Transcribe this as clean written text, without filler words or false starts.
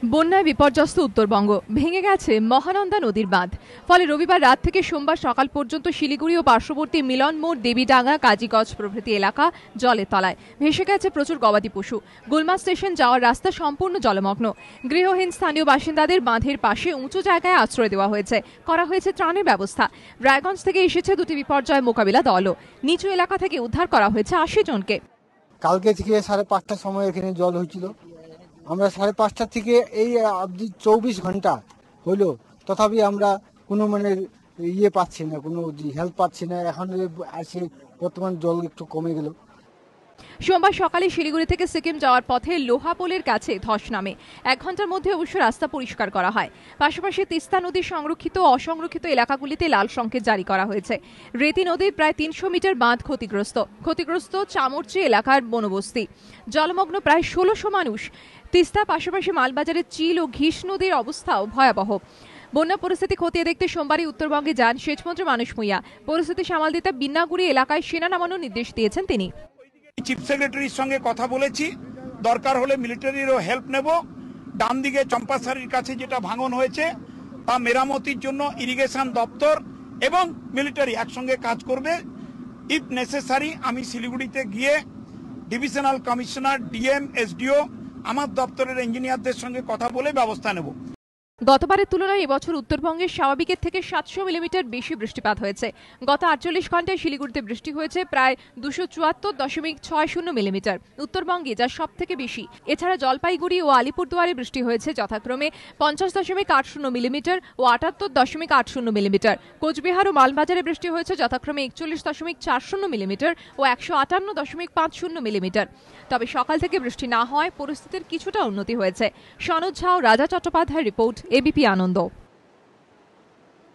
বন্যায় বিপর্যস্ত উত্তরবঙ্গ, ভেঙে গেছে মহানন্দা নদীর বাঁধ। ফলে রবিবার রাত থেকে সোমবার সকাল পর্যন্ত শিলিগুড়ি ও পার্শ্ববর্তী মিলন মোড়, দেবীডাঙ্গা, কাজীগঞ্জ প্রভৃতি এলাকা জলের তলায়। ভেসে গেছে প্রচুর গবাদি পশু। গুলমা স্টেশন যাওয়ার রাস্তা সম্পূর্ণ জলমগ্ন। গৃহহীন স্থানীয় বাসিন্দাদের বাঁধের পাশে উঁচু জায়গায় আশ্রয় দেওয়া হয়েছে। করা হয়েছে ত্রাণের ব্যবস্থা। রায়গঞ্জ থেকে এসেছে দুটি বিপর্যয় মোকাবিলা দলও। নিচু এলাকা থেকে উদ্ধার করা হয়েছে ৮০ জনকে। কালকে থেকে 5:30টার সময় এখানে জল হয়েছিল। আমরা 5:30টা থেকে এই অবধি 24 ঘন্টা হলো, তথাপি আমরা কোনো পাচ্ছি না, কোনো হেল্প পাচ্ছি না। এখন আসে বর্তমান জল একটু কমে গেল। সোমবার সকালে শিলিগুড়ি থেকে সিকিম যাওয়ার পথে লোহাপোলের কাছে ধস নামে। 1 ঘন্টার মধ্যে অবশ্য রাস্তা পরিষ্কার করা হয়। পাশাপাশি তিস্তা নদীর সংরক্ষিত ও অসংরক্ষিত এলাকাগুলিতে লাল সংকেত জারি করা হয়েছে। রেতি নদীর প্রায় 300 মিটার বাঁধ ক্ষতিগ্রস্ত চামরচি এলাকার বনবস্তি। জলমগ্ন প্রায় 1600 মানুষ। তিস্তা পাশাপাশি মালবাজারের চিল ও ঘিস নদীর অবস্থাও ভয়াবহ। বন্যা পরিস্থিতি খতিয়ে দেখতে সোমবারই উত্তরবঙ্গে যান সেচমন্ত্রী মানুষ ভূঁইয়া। পরিস্থিতি সামাল দিতে বিন্নাগুড়ি এলাকায় সেনা নামানোর নির্দেশ দিয়েছেন তিনি। চিফ সেক্রেটারির সঙ্গে কথা বলেছি, দরকার হলে মিলিটারিরও হেল্প নেব। ডান দিকে চম্পাসারির কাছে যেটা ভাঙন হয়েছে তা মেরামতির জন্য ইরিগেশন দপ্তর এবং মিলিটারি একসঙ্গে কাজ করবে। ইফ নেসেসারি আমি শিলিগুড়িতে গিয়ে ডিভিশনাল কমিশনার, ডিএম, এসডিও, আমার দপ্তরের ইঞ্জিনিয়ারদের সঙ্গে কথা বলে ব্যবস্থা নেব। গতবারের তুলনায় এবছর উত্তরবঙ্গে স্বাভাবিকের থেকে 700 মিলিমিটার বেশি বৃষ্টিপাত হয়েছে। গত 48 ঘন্টায় শিলিগুড়িতে বৃষ্টি হয়েছে প্রায় 274.60 মিলিমিটার, উত্তরবঙ্গে যা সব থেকে বেশি। এছাড়া জলপাইগুড়ি ও আলিপুরদুয়ারে বৃষ্টি হয়েছে যথাক্রমে 50.80 মিলিমিটার ও 78.80 মিলিমিটার। কোচবিহার ও মালবাজারে বৃষ্টি হয়েছে যথাক্রমে 41.40 মিলিমিটার ও 158.50 মিলিমিটার। তবে সকাল থেকে বৃষ্টি না হওয়ায় পরিস্থিতির কিছুটা উন্নতি হয়েছে। সনদ ঝা ও রাজা চট্টোপাধ্যায়ের রিপোর্ট, এবিপি আনন্দ।